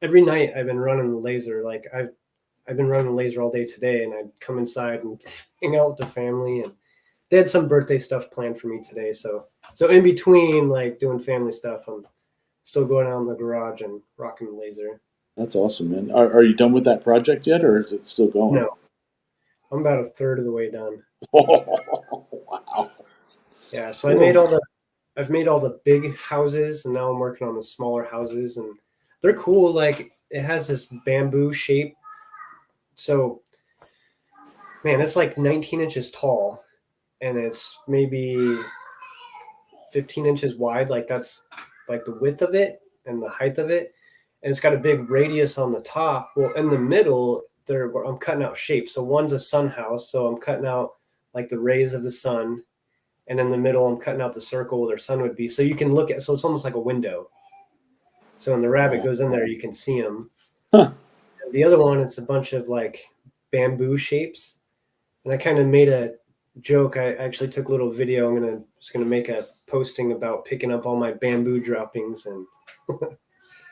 Every night I've been running the laser. Like I've been running the laser all day today, and I'd come inside and hang out with the family, and they had some birthday stuff planned for me today. So in between like doing family stuff, I'm still going out in the garage and rocking the laser. That's awesome, man. Are you done with that project yet, or is it still going? No, I'm about a third of the way done. Wow. Yeah, so I've made all the big houses, and now I'm working on the smaller houses, and they're cool. Like it has this bamboo shape. So man, it's like 19 inches tall, and it's maybe 15 inches wide. Like that's like the width of it and the height of it. And it's got a big radius on the top. Well, in the middle, I'm cutting out shapes. So one's a sun house. So I'm cutting out like the rays of the sun. And in the middle, I'm cutting out the circle where their sun would be. So you can look at, so it's almost like a window. So when the rabbit goes in there, you can see him. Huh. The other one, it's a bunch of like bamboo shapes. And I kind of made a joke. I actually took a little video. Just gonna make a posting about picking up all my bamboo droppings, and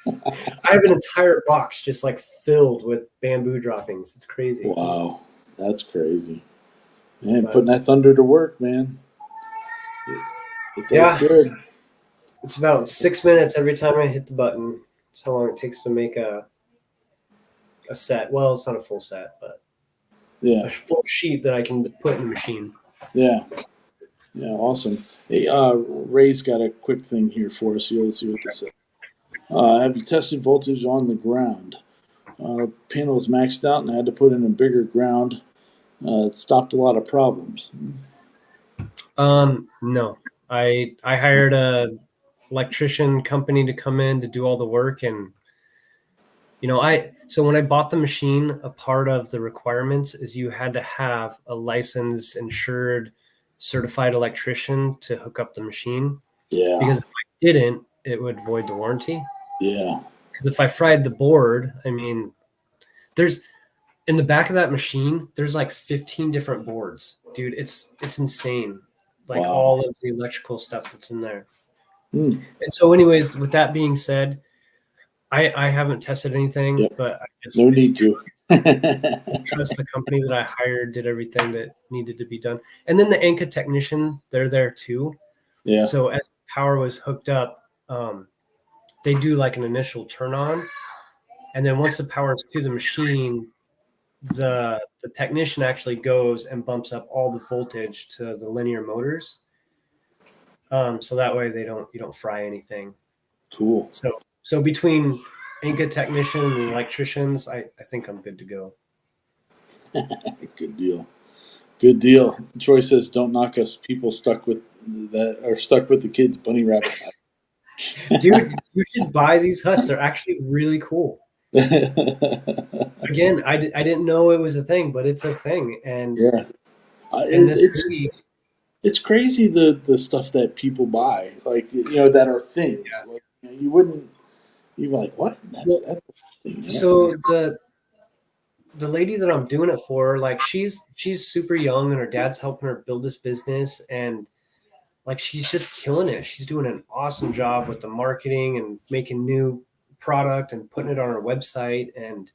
I have an entire box just like filled with bamboo droppings. It's crazy. Wow. That's crazy. Man, But- putting that thunder to work, man. It does Yeah. good. It's about 6 minutes every time I hit the button. That's how long it takes to make a set. Well, it's not a full set, but Yeah. a full sheet that I can put in the machine. Yeah. Yeah. Awesome. Hey, Ray's got a quick thing here for us here. Let's see what this says. Have you tested voltage on the ground? Panel's maxed out and had to put in a bigger ground. It stopped a lot of problems. No, I hired a electrician company to come in to do all the work, and so when I bought the machine, a part of the requirements is you had to have a licensed, insured, certified electrician to hook up the machine. Yeah. Because if I didn't, it would void the warranty. Yeah. Because if I fried the board, I mean, there's in the back of that machine, there's like 15 different boards, dude. It's insane. Like Wow. all of the electrical stuff that's in there. Hmm. And so, anyways, with that being said, I haven't tested anything, Yep. but I just No need to. trust the company that I hired did everything that needed to be done. And then the Anka technician, they're there too. Yeah. So as power was hooked up, they do like an initial turn on, and then once the power is to the machine, the technician actually goes and bumps up all the voltage to the linear motors. So that way you don't fry anything. Cool. So between Anka technician and electricians, I think I'm good to go. Good deal. Good deal. Troy says, "Don't knock us. People stuck with that are stuck with the kids' bunny rabbit." Dude, you should buy these huts. They're actually really cool. Again, I didn't know it was a thing, but it's a thing. And Yeah. in this city, It's crazy the stuff that people buy, like that are things. Yeah. Like you wouldn't. You'd be like, what? That's a thing. so the lady that I'm doing it for, like she's super young, and her dad's helping her build this business, and like she's just killing it. She's doing an awesome job with the marketing and making new product and putting it on her website, and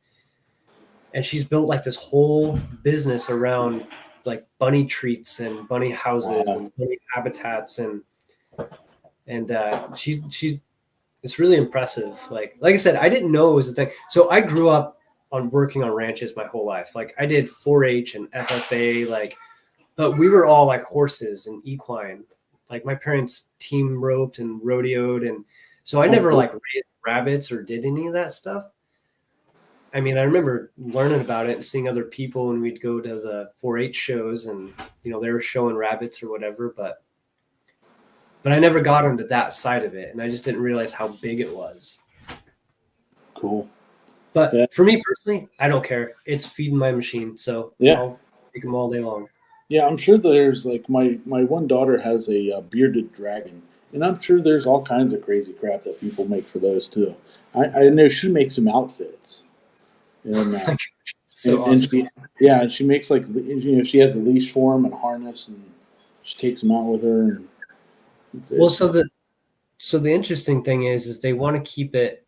she's built like this whole business around like bunny treats and bunny houses Wow. and bunny habitats, and she it's really impressive. Like I said, I didn't know it was a thing. So I grew up on working on ranches my whole life. Like I did 4-H and FFA, but we were all like horses and equine. Like my parents team roped and rodeoed, and so I never like raised rabbits or did any of that stuff. I mean, I remember learning about it and seeing other people when we'd go to the 4-H shows and, you know, they were showing rabbits or whatever, but I never got into that side of it. And I just didn't realize how big it was. Cool. But Yeah. for me personally, I don't care. It's feeding my machine. So Yeah. I'll take them all day long. Yeah, I'm sure there's like my one daughter has a bearded dragon, and I'm sure there's all kinds of crazy crap that people make for those too. I know she makes some outfits, and So and awesome. she makes like she has a leash for him and harness, and she takes them out with her. And Well, so the interesting thing is they want to keep it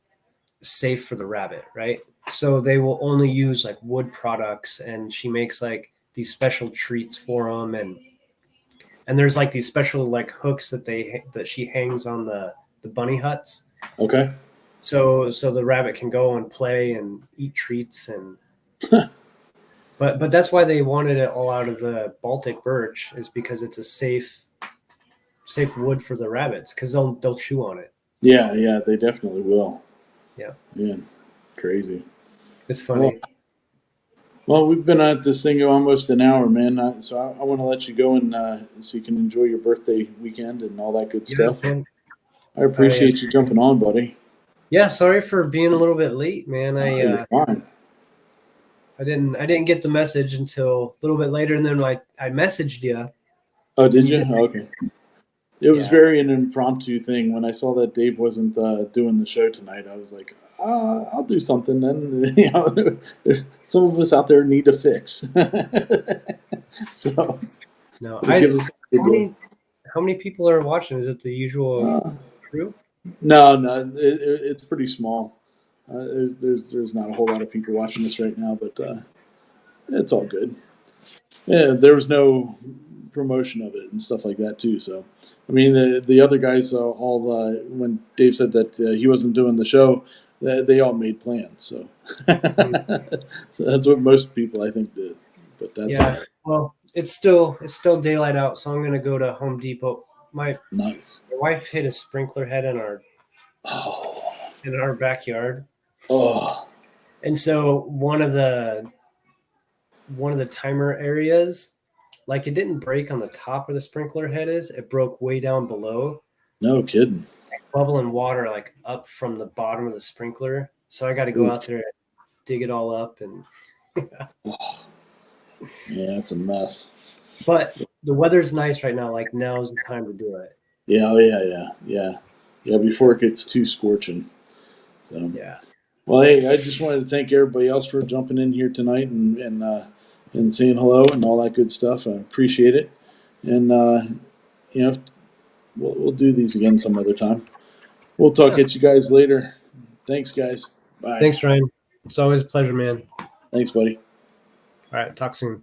safe for the rabbit, right? So they will only use like wood products, and she makes like these special treats for them, and there's like these special like hooks that she hangs on the bunny huts. okay, So the rabbit can go and play and eat treats and but that's why they wanted it all out of the Baltic birch, is because it's a safe wood for the rabbits, because they'll chew on it. yeah, they definitely will. Yeah, Man, crazy. it's funny. Well, we've been at this thing almost an hour, man. So I want to let you go and so you can enjoy your birthday weekend and all that good Yeah, stuff. man. I appreciate you jumping on, buddy. Yeah, sorry for being a little bit late, man. You're fine. I didn't get the message until a little bit later, and then I messaged you. Oh, did You you? did. Okay. It was Yeah. very an impromptu thing. When I saw that Dave wasn't doing the show tonight, I was like, I'll do something then. You know, some of us out there need a fix. So No, it gives us a good how many people are watching? Is it the usual crew? No, it's pretty small. There's not a whole lot of people watching this right now, but it's all good. Yeah, there was no promotion of it and stuff like that too. So, I mean, the other guys all when Dave said that he wasn't doing the show, they all made plans. So, so that's what most people I think did. But that's all right. Well, it's still daylight out, so I'm gonna go to Home Depot. My Nice. wife hit a sprinkler head in Oh, our backyard, oh, and so one of the timer areas, like, it didn't break on the top where the sprinkler head is. It broke way down below, no kidding. bubbling water like up from the bottom of the sprinkler. So I got to go out there and dig it all up. And Yeah, it's a mess. but the weather's nice right now. Like, now's the time to do it. Yeah, oh yeah. Before it gets too scorching. So. Yeah. Well, hey, I just wanted to thank everybody else for jumping in here tonight and saying hello and all that good stuff. I appreciate it. And we'll do these again some other time. We'll talk at you guys later. Thanks, guys. Bye. Thanks, Ryan. It's always a pleasure, man. Thanks, buddy. All right. Talk soon.